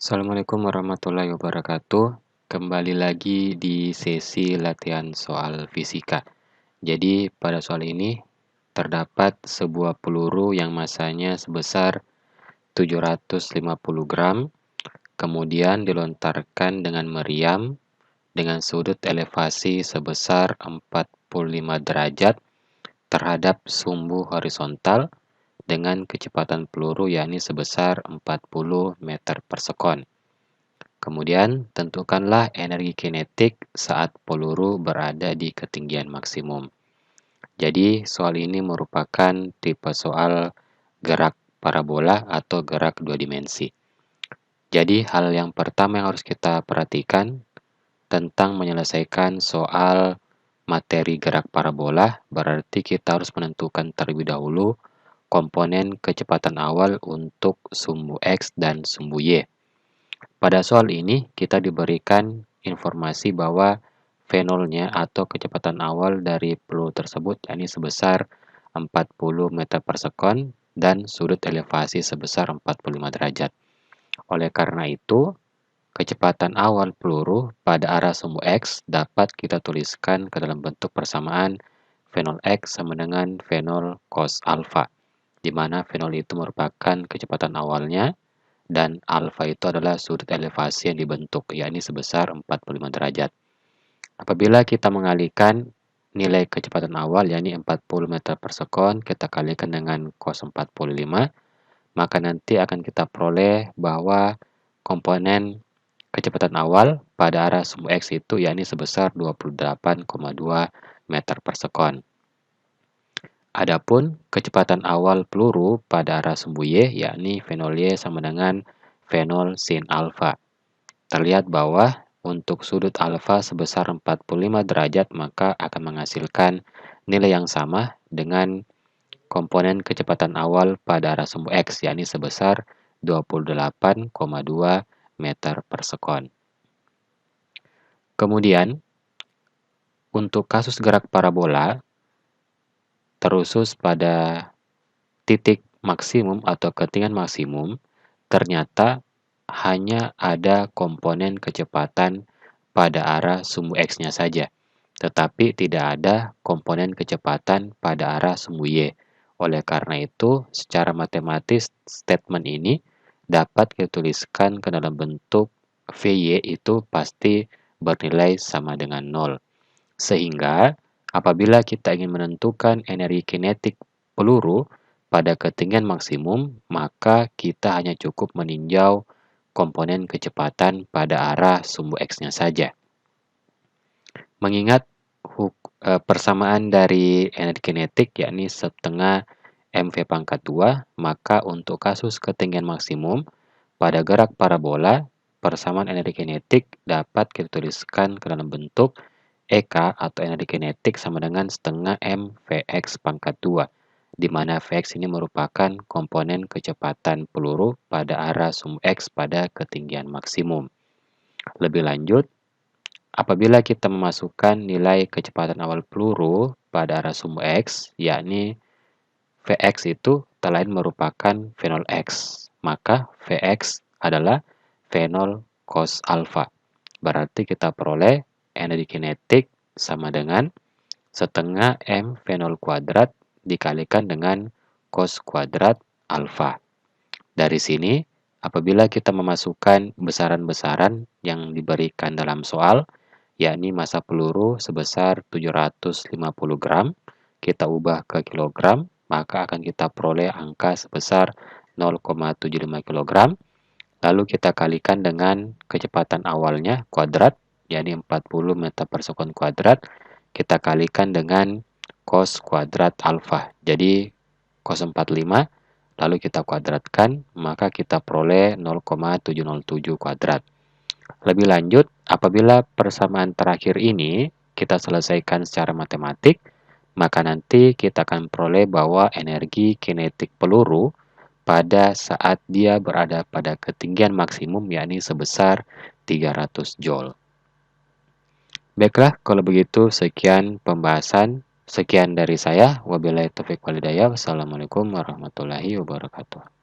Assalamualaikum warahmatullahi wabarakatuh. Kembali lagi di sesi latihan soal fisika. Jadi, pada soal ini terdapat sebuah peluru yang masanya sebesar 750 gram, kemudian dilontarkan dengan meriam dengan sudut elevasi sebesar 45 derajat terhadap sumbu horizontal dengan kecepatan peluru yakni sebesar 40 meter per sekon. Kemudian, tentukanlah energi kinetik saat peluru berada di ketinggian maksimum. Jadi, soal ini merupakan tipe soal gerak parabola atau gerak dua dimensi. Jadi, hal yang pertama yang harus kita perhatikan tentang menyelesaikan soal materi gerak parabola, berarti kita harus menentukan terlebih dahulu komponen kecepatan awal untuk sumbu X dan sumbu Y. Pada soal ini, kita diberikan informasi bahwa V0-nya atau kecepatan awal dari peluru tersebut yakni sebesar 40 meter per sekon dan sudut elevasi sebesar 45 derajat. Oleh karena itu, kecepatan awal peluru pada arah sumbu X dapat kita tuliskan ke dalam bentuk persamaan V0X sama dengan V0 cos alfa, di mana V0 itu merupakan kecepatan awalnya dan alfa itu adalah sudut elevasi yang dibentuk, yakni sebesar 45 derajat. Apabila kita mengalihkan nilai kecepatan awal, yakni 40 meter per sekon, kita kalikan dengan cos 45, maka nanti akan kita peroleh bahwa komponen kecepatan awal pada arah sumbu X itu yakni sebesar 28,2 meter per sekon. Adapun kecepatan awal peluru pada arah sumbu Y yakni V0Y sama dengan V0 sin alfa. Terlihat bahwa untuk sudut alfa sebesar 45 derajat maka akan menghasilkan nilai yang sama dengan komponen kecepatan awal pada arah sumbu X yakni sebesar 28,2 meter per sekon. Kemudian, untuk kasus gerak parabola, terusus pada titik maksimum atau ketinggian maksimum, ternyata hanya ada komponen kecepatan pada arah sumbu X-nya saja, tetapi tidak ada komponen kecepatan pada arah sumbu Y. Oleh karena itu, secara matematis, statement ini dapat dituliskan ke dalam bentuk VY itu pasti bernilai sama dengan 0. Sehingga, apabila kita ingin menentukan energi kinetik peluru pada ketinggian maksimum, maka kita hanya cukup meninjau komponen kecepatan pada arah sumbu X-nya saja. Mengingat persamaan dari energi kinetik yakni setengah mv pangkat 2, maka untuk kasus ketinggian maksimum pada gerak parabola, persamaan energi kinetik dapat kita tuliskan ke dalam bentuk EK atau energi kinetik sama dengan setengah M Vx pangkat 2, di mana Vx ini merupakan komponen kecepatan peluru pada arah sumbu X pada ketinggian maksimum. Lebih lanjut, apabila kita memasukkan nilai kecepatan awal peluru pada arah sumbu X, yakni Vx itu tak lain merupakan V0x, maka Vx adalah V0 cos alfa. Berarti kita peroleh energi kinetik sama dengan setengah M V0 kuadrat dikalikan dengan cos kuadrat alfa. Dari sini, apabila kita memasukkan besaran-besaran yang diberikan dalam soal, yakni massa peluru sebesar 750 gram, kita ubah ke kilogram, maka akan kita peroleh angka sebesar 0,75 kg. Lalu kita kalikan dengan kecepatan awalnya kuadrat, yakni 40 meter per sekon kuadrat, kita kalikan dengan cos kuadrat alfa. Jadi cos 45, lalu kita kuadratkan, maka kita peroleh 0,707 kuadrat. Lebih lanjut, apabila persamaan terakhir ini kita selesaikan secara matematik, maka nanti kita akan peroleh bahwa energi kinetik peluru pada saat dia berada pada ketinggian maksimum yakni sebesar 300 Joule. Baiklah, kalau begitu sekian pembahasan. Sekian dari saya. Wabillahi taufiq walhidayah. Wassalamualaikum warahmatullahi wabarakatuh.